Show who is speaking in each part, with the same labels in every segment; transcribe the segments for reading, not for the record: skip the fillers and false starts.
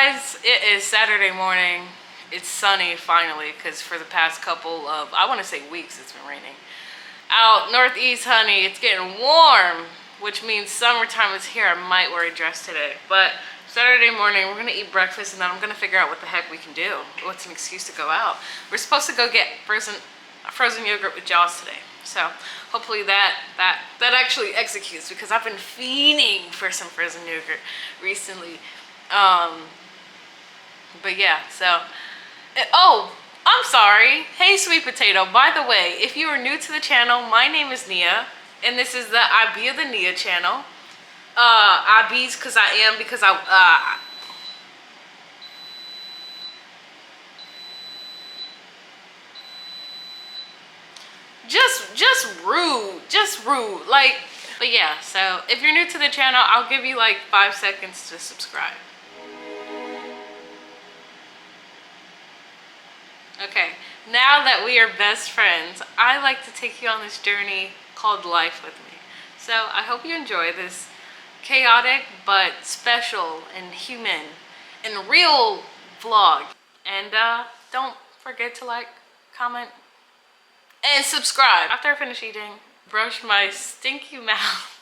Speaker 1: guys, it is Saturday morning. It's sunny finally, because for the past couple of, I want to say weeks, it's been raining. Out northeast, honey, it's getting warm, which means summertime is here. I might wear a dress today, but Saturday morning, we're gonna eat breakfast and then I'm gonna figure out what the heck we can do. What's an excuse to go out? We're supposed to go get frozen yogurt with Jaws today. So hopefully that actually executes, because I've been fiending for some frozen yogurt recently. But yeah, so, oh, I'm sorry. Hey, Sweet Potato. By the way, if you are new to the channel, my name is Nia, and this is the I Be of the Nia channel. I be's because I am, because just rude, like. But yeah, so if you're new to the channel, I'll give you like 5 seconds to subscribe. Okay, now that we are best friends, I like to take you on this journey called life with me. So I hope you enjoy this chaotic but special and human and real vlog. And don't forget to like, comment, and subscribe. After I finish eating, brush my stinky mouth,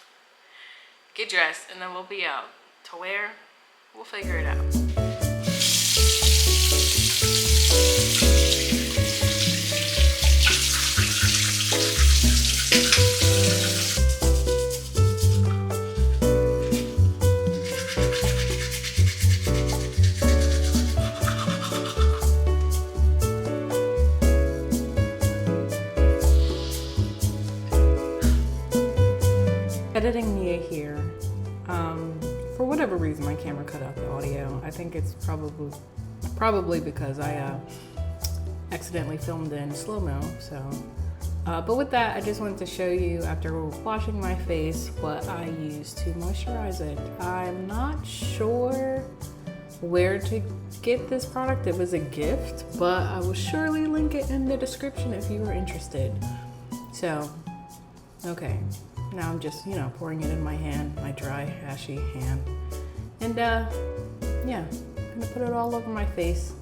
Speaker 1: get dressed, and then we'll be out. To where? We'll figure it out. Editing Nia here. For whatever reason, my camera cut out the audio. I think it's probably because I accidentally filmed in slow-mo. So, but with that, I just wanted to show you, after washing my face, what I use to moisturize it. I'm not sure where to get this product. It was a gift, but I will surely link it in the description if you are interested. So, okay. Now I'm just, pouring it in my hand, my dry, ashy hand. And yeah, I'm gonna put it all over my face.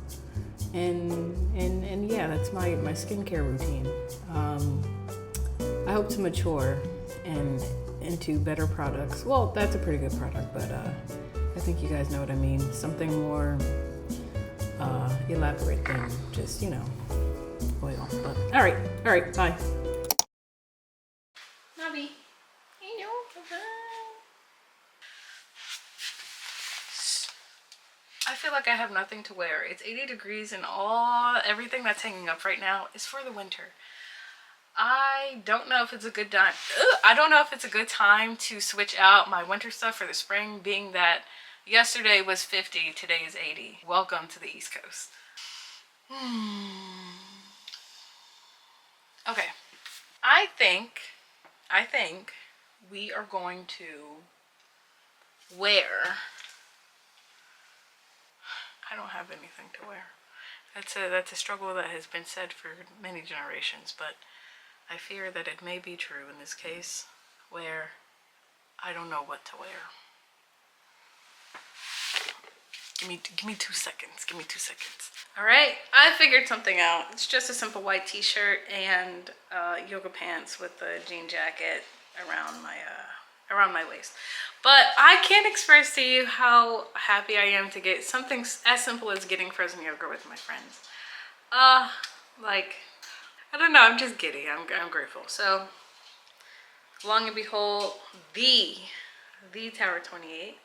Speaker 1: And yeah, that's my skincare routine. I hope to mature and into better products. Well, that's a pretty good product, but I think you guys know what I mean. Something more elaborate than just, oil. But all right, bye. Nobby. I feel like I have nothing to wear. It's 80 degrees and everything that's hanging up right now is for the winter. I don't know if it's a good time. I don't know if it's a good time to switch out my winter stuff for the spring, being that yesterday was 50, today is 80. Welcome to the East Coast. Okay. I think we are going to wear, I don't have anything to wear. That's a struggle that has been said for many generations, but I fear that it may be true in this case, where I don't know what to wear. Give me 2 seconds. Give me 2 seconds. All right, I figured something out. It's just a simple white t-shirt and yoga pants with a jean jacket around my waist. But I can't express to you how happy I am to get something as simple as getting frozen yogurt with my friends. Like, I don't know, I'm just giddy. I'm grateful. So, long and behold, the Tower 28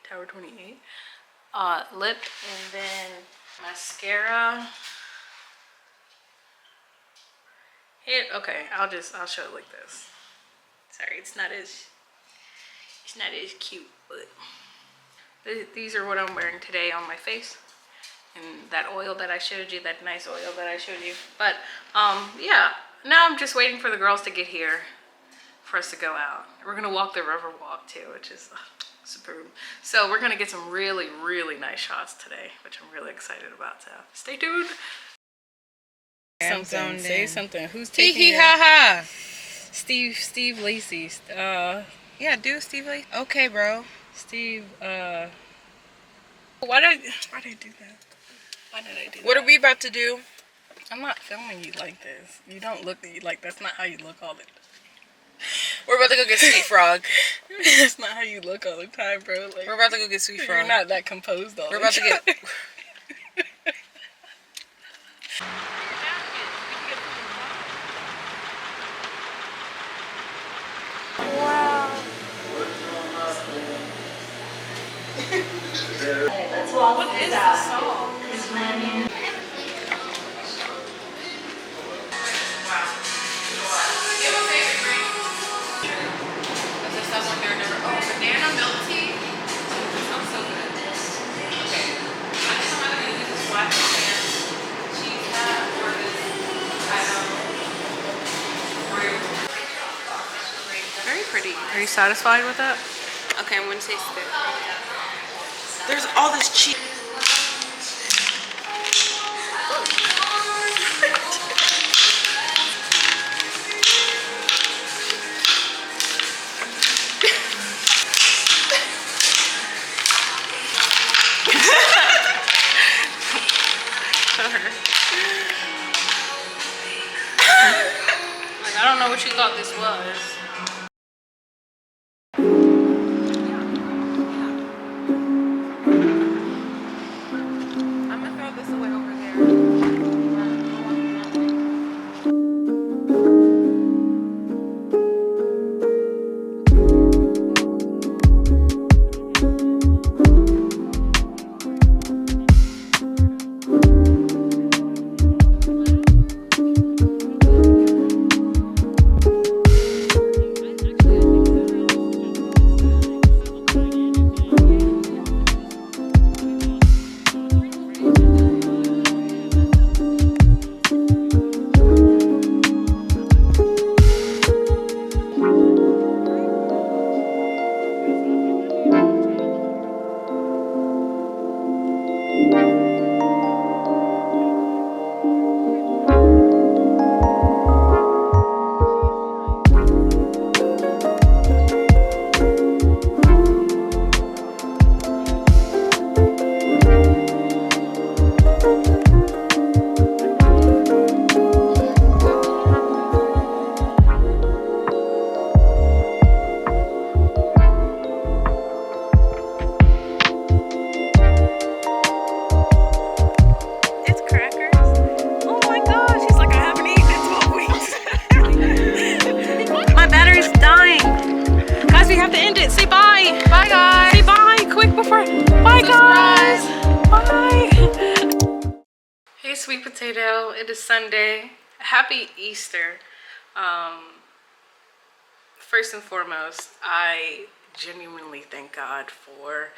Speaker 1: lip, and then mascara. Here, okay, I'll show it like this. Sorry, it's not as cute, but these are what I'm wearing today on my face, and that oil that I showed you, that nice oil that I showed you. But yeah, now I'm just waiting for the girls to get here for us to go out. We're gonna walk the river walk too, which is superb. So we're gonna get some really, really nice shots today, which I'm really excited about. So stay tuned. Say something. Who's taking
Speaker 2: Hee hee ha ha. Steve Lacy. Yeah, do Steve Lacy. Okay, bro.
Speaker 1: Steve,
Speaker 2: Why did I do that? Why did I do that?
Speaker 3: What are we about to do?
Speaker 2: I'm not filming you like this. You don't look like that's not how you look all the time.
Speaker 3: We're about to go get Sweet Frog.
Speaker 2: That's not how you look all the time, bro. Like,
Speaker 3: We're about to go get Sweet Frog.
Speaker 2: you're not that composed all
Speaker 3: We're
Speaker 2: the
Speaker 3: about to
Speaker 2: time.
Speaker 3: get.
Speaker 2: What is the song? Banana milk tea. Sounds so good. Okay. I think I'm either gonna do this black cheese hat or this very pretty. Are you satisfied with that?
Speaker 3: Okay, I'm gonna taste it. There's all this cheese.
Speaker 2: Like, I don't know what you thought this was. I'm gonna throw this away over Sweet potato. It is Sunday. Happy Easter. First and foremost, I genuinely thank God for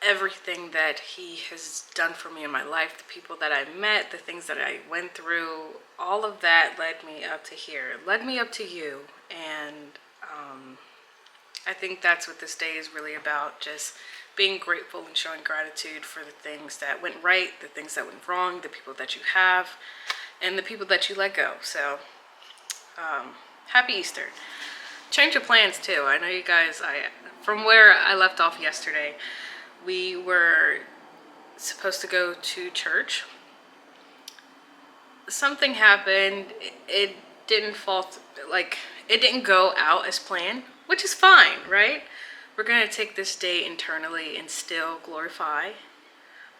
Speaker 2: everything that He has done for me in my life, the people that I met, the things that I went through. All of that led me up to here, led me up to you. And I think that's what this day is really about, just being grateful and showing gratitude for the things that went right, the things that went wrong, the people that you have, and the people that you let go. So, happy Easter. Change of plans too. I know you guys, from where I left off yesterday, we were supposed to go to church. Something happened. It didn't it didn't go out as planned, which is fine, right? We're going to take this day internally and still glorify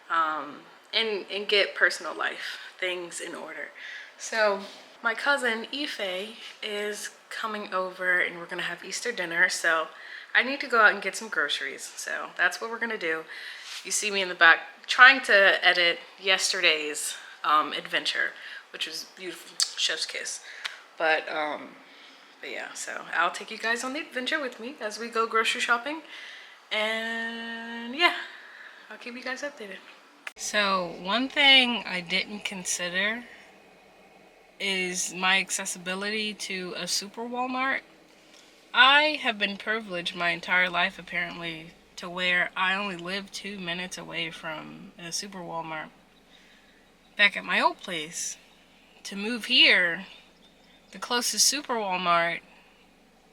Speaker 2: and get personal life things in order. So my cousin Ife is coming over and we're going to have Easter dinner. So I need to go out and get some groceries. So that's what we're going to do. You see me in the back trying to edit yesterday's adventure, which was beautiful, chef's kiss. But yeah, so I'll take you guys on the adventure with me as we go grocery shopping. And yeah, I'll keep you guys updated. So one thing I didn't consider is my accessibility to a super Walmart. I have been privileged my entire life apparently to where I only live 2 minutes away from a super Walmart. Back at my old place, to move here, the closest super Walmart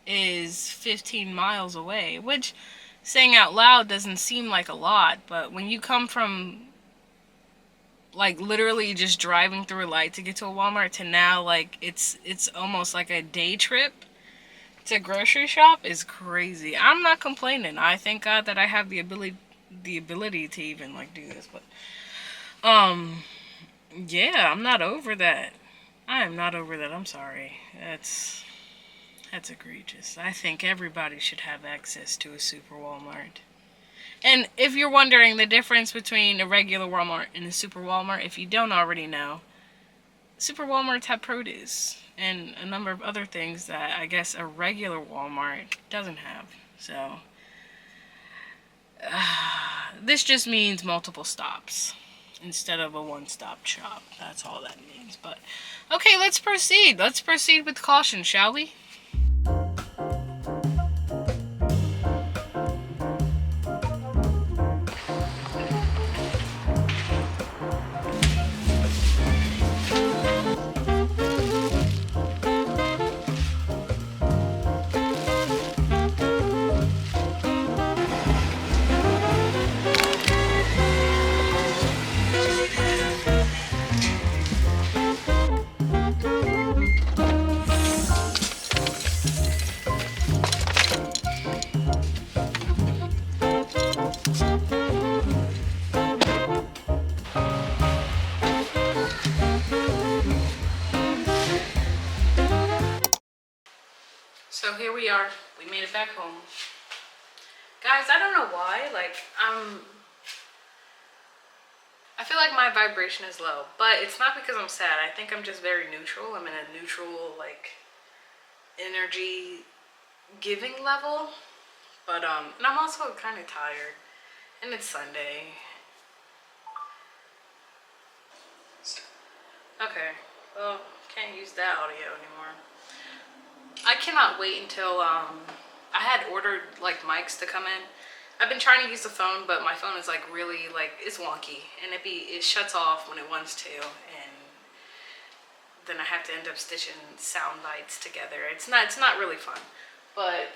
Speaker 2: is 15 miles away, which saying out loud doesn't seem like a lot, but when you come from like literally just driving through a light to get to a Walmart to now like it's almost like a day trip to grocery shop is crazy. I'm not complaining. I thank God that I have the ability to even like do this, but yeah, I'm not over that. I am not over that. I'm sorry. That's egregious. I think everybody should have access to a super Walmart. And if you're wondering the difference between a regular Walmart and a super Walmart, if you don't already know, super Walmarts have produce and a number of other things that I guess a regular Walmart doesn't have. So, this just means multiple stops instead of a one-stop shop. That's all that means. But, okay, let's proceed. Let's proceed with caution, shall we? So here we are. We made it back home. Guys, I don't know why. Like, I feel like my vibration is low, but it's not because I'm sad. I think I'm just very neutral. I'm in a neutral, like, energy giving level. But, and I'm also kind of tired. And it's Sunday. Okay. Well, can't use that audio anymore. I cannot wait until, I had ordered, like, mics to come in. I've been trying to use the phone, but my phone is, like, really, like, it's wonky. And it shuts off when it wants to. And then I have to end up stitching sound bites together. It's not really fun. But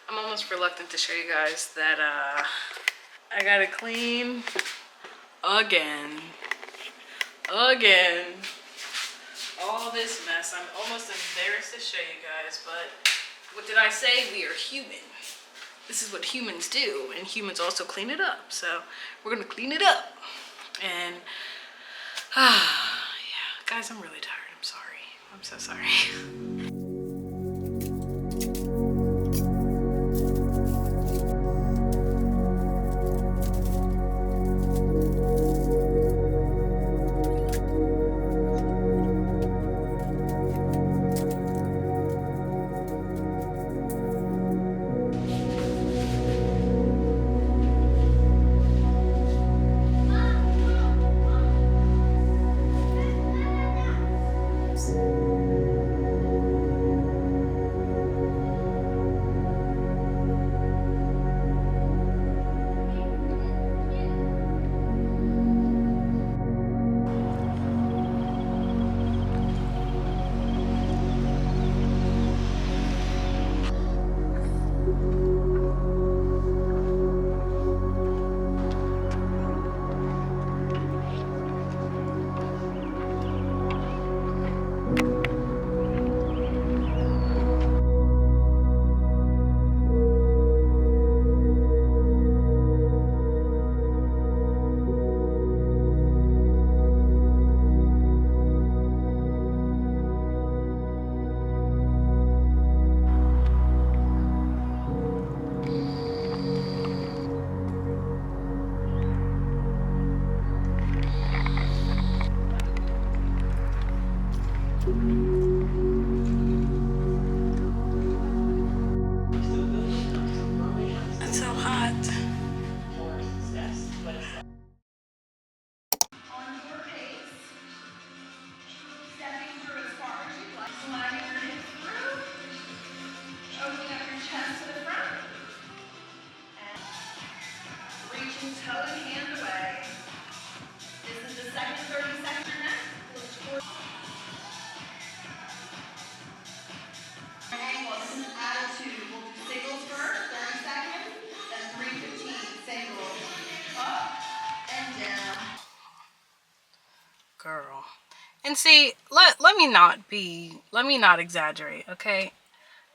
Speaker 2: I'm almost reluctant to show you guys that, I gotta clean again. All this mess. I'm almost embarrassed to show you guys, but what did I say? We are human. This is what humans do, and humans also clean it up. So we're gonna clean it up. And yeah, guys, I'm really tired. I'm sorry. I'm so sorry. girl. And see, let me not exaggerate, okay?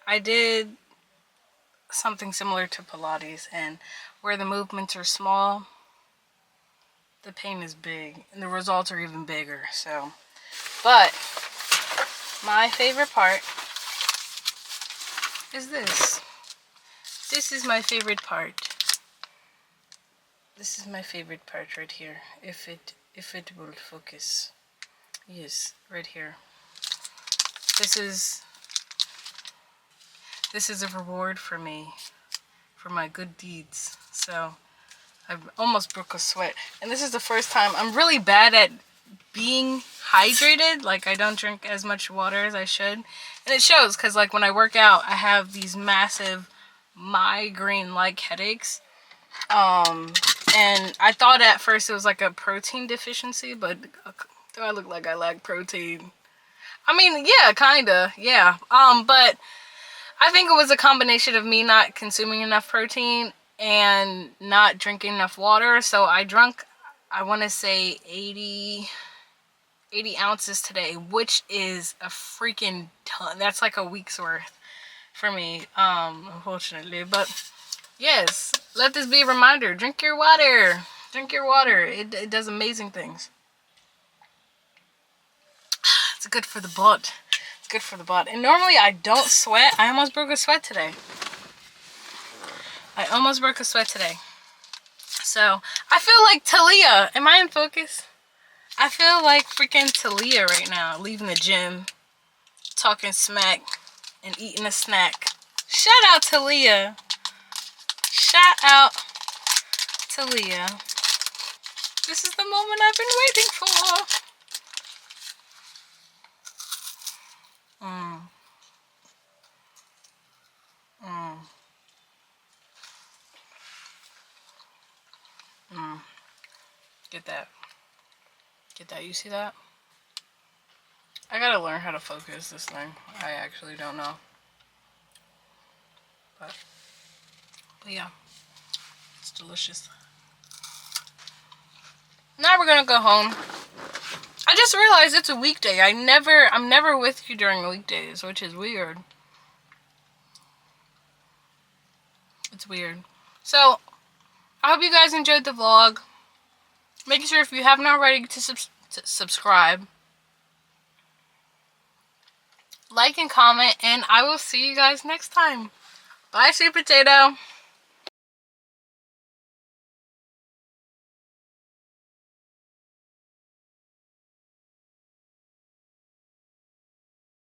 Speaker 2: I did something similar to Pilates, and where the movements are small, the pain is big, and the results are even bigger. So, but my favorite part is this. This is my favorite part. This is my favorite part right here. If it will focus. Yes, right here. This is a reward for me, for my good deeds. So I almost broke a sweat. And this is the first time. I'm really bad at being hydrated. Like, I don't drink as much water as I should. And it shows, because like when I work out, I have these massive migraine-like headaches. And I thought at first it was like a protein deficiency, but do I look like I lack protein? I mean, yeah, kinda, yeah. But I think it was a combination of me not consuming enough protein and not drinking enough water. So I drank, I want to say 80 ounces today, which is a freaking ton. That's like a week's worth for me, unfortunately. But yes, let this be a reminder. Drink your water. Drink your water. It does amazing things. It's good for the butt. It's good for the butt. And normally I don't sweat. I almost broke a sweat today. So I feel like Talia. Am I in focus? I feel like freaking Talia right now. Leaving the gym, talking smack, and eating a snack. Shout out Talia. Shout out Talia. This is the moment I've been waiting for. Get that. Get that. You see that? I gotta learn how to focus this thing. I actually don't know. But yeah. It's delicious. Now we're gonna go home. I just realized it's a weekday. I'm never with you during the weekdays, which is weird. It's weird. So, I hope you guys enjoyed the vlog. Make sure if you haven't already to subscribe. Like and comment, and I will see you guys next time. Bye, sweet potato.